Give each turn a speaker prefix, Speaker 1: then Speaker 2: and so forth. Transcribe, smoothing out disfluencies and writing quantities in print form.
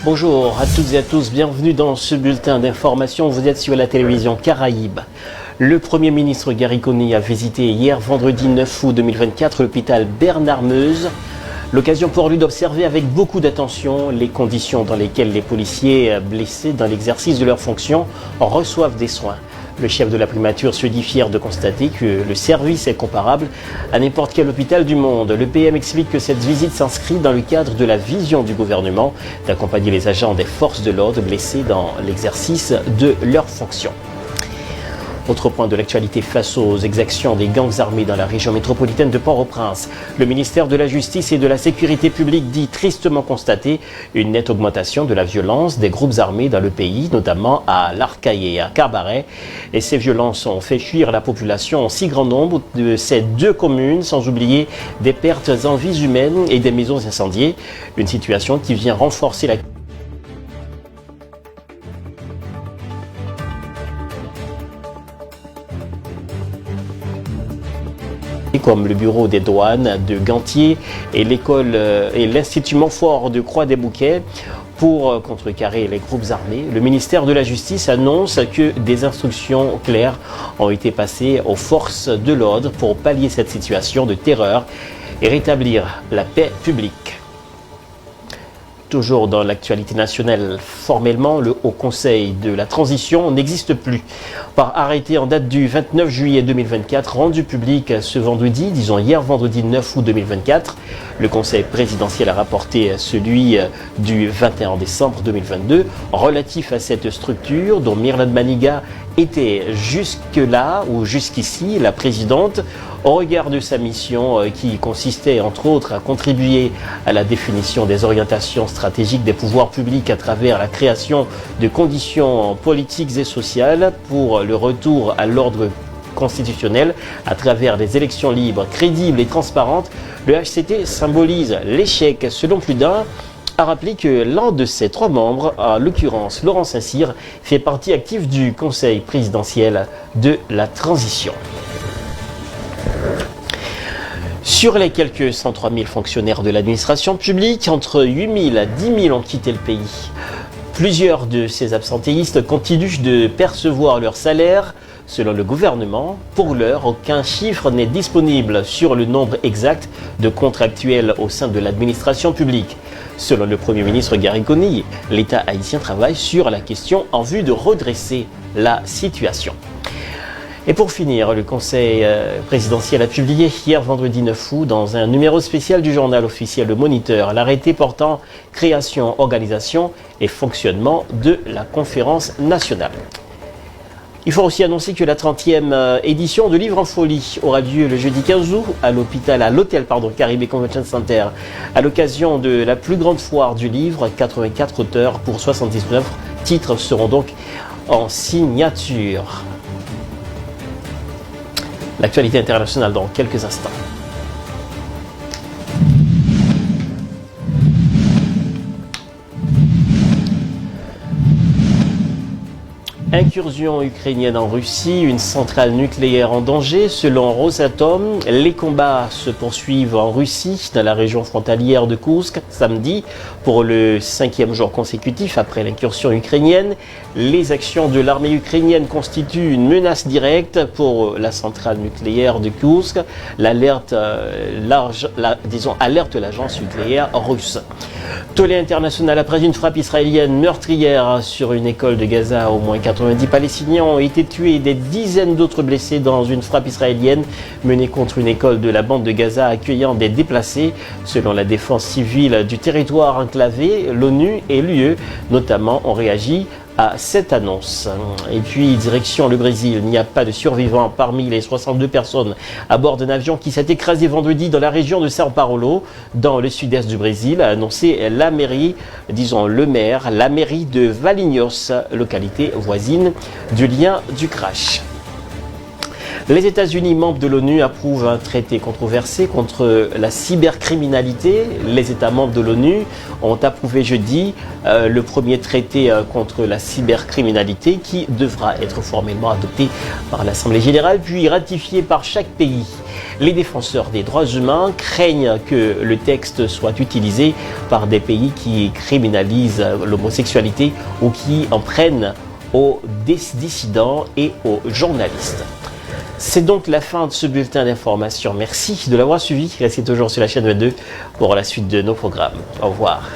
Speaker 1: Bonjour à toutes et à tous, bienvenue dans ce bulletin d'information. Vous êtes sur la télévision Caraïbe. Le Premier ministre Gariconi a visité hier, vendredi 9 août 2024, l'hôpital Bernard-Meuse. L'occasion pour lui d'observer avec beaucoup d'attention les conditions dans lesquelles les policiers blessés dans l'exercice de leurs fonctions reçoivent des soins. Le chef de la primature se dit fier de constater que le service est comparable à n'importe quel hôpital du monde. Le PM explique que cette visite s'inscrit dans le cadre de la vision du gouvernement d'accompagner les agents des forces de l'ordre blessés dans l'exercice de leurs fonctions. Autre point de l'actualité face aux exactions des gangs armés dans la région métropolitaine de Port-au-Prince. Le ministère de la Justice et de la Sécurité publique dit tristement constater une nette augmentation de la violence des groupes armés dans le pays, notamment à l'Arcaï et à Cabaret. Et ces violences ont fait fuir la population en si grand nombre de ces deux communes, sans oublier des pertes en vies humaines et des maisons incendiées. Une situation qui vient renforcer la comme le bureau des douanes de Gantier et l'école et l'Institut Montfort de Croix-des-Bouquets. Pour contrecarrer les groupes armés, le ministère de la Justice annonce que des instructions claires ont été passées aux forces de l'ordre pour pallier cette situation de terreur et rétablir la paix publique. Toujours dans l'actualité nationale, formellement, le Haut Conseil de la Transition n'existe plus. Par arrêté en date du 29 juillet 2024, rendu public ce vendredi, disons hier vendredi 9 août 2024, le Conseil présidentiel a rapporté celui du 21 décembre 2022 relatif à cette structure dont Myrland Maniga était jusque-là ou jusqu'ici la présidente au regard de sa mission qui consistait entre autres à contribuer à la définition des orientations stratégiques des pouvoirs publics à travers la création de conditions politiques et sociales pour le retour à l'ordre constitutionnel à travers des élections libres, crédibles et transparentes. Le HCT symbolise l'échec selon plus d'un. A rappelé que l'un de ses trois membres, en l'occurrence Laurent Saint-Cyr, fait partie active du Conseil présidentiel de la transition. Sur les quelques 103 000 fonctionnaires de l'administration publique, entre 8 000 à 10 000 ont quitté le pays. Plusieurs de ces absentéistes continuent de percevoir leur salaire. Selon le gouvernement, pour l'heure, aucun chiffre n'est disponible sur le nombre exact de contractuels au sein de l'administration publique. Selon le Premier ministre Gariconi, l'État haïtien travaille sur la question en vue de redresser la situation. Et pour finir, le Conseil présidentiel a publié hier vendredi 9 août dans un numéro spécial du journal officiel Le Moniteur l'arrêté portant création, organisation et fonctionnement de la conférence nationale. Il faut aussi annoncer que la 30e édition de Livre en Folie aura lieu le jeudi 15 août à l'hôtel Caribe Convention Center à l'occasion de la plus grande foire du livre. 84 auteurs pour 79 titres seront donc en signature. L'actualité internationale dans quelques instants. Incursion ukrainienne en Russie, une centrale nucléaire en danger. Selon Rosatom, les combats se poursuivent en Russie, dans la région frontalière de Koursk, samedi, pour le 5e jour consécutif après l'incursion ukrainienne. Les actions de l'armée ukrainienne constituent une menace directe pour la centrale nucléaire de Koursk. Alerte l'agence nucléaire russe. Tollé international après une frappe israélienne meurtrière sur une école de Gaza. Au moins 90 Palestiniens ont été tués et des dizaines d'autres blessés dans une frappe israélienne menée contre une école de la bande de Gaza accueillant des déplacés. Selon la défense civile du territoire enclavé, l'ONU et l'UE notamment ont réagi à cette annonce. Et puis, direction le Brésil, il n'y a pas de survivants parmi les 62 personnes à bord d'un avion qui s'est écrasé vendredi dans la région de São Paulo, dans le sud-est du Brésil, a annoncé la mairie, la mairie de Valinhos, localité voisine du lien du crash. Les États-Unis, membres de l'ONU, approuvent un traité controversé contre la cybercriminalité. Les États membres de l'ONU ont approuvé jeudi le premier traité contre la cybercriminalité qui devra être formellement adopté par l'Assemblée générale puis ratifié par chaque pays. Les défenseurs des droits humains craignent que le texte soit utilisé par des pays qui criminalisent l'homosexualité ou qui en prennent aux dissidents et aux journalistes. C'est donc la fin de ce bulletin d'information. Merci de l'avoir suivi. Restez toujours sur la chaîne 22 pour la suite de nos programmes. Au revoir.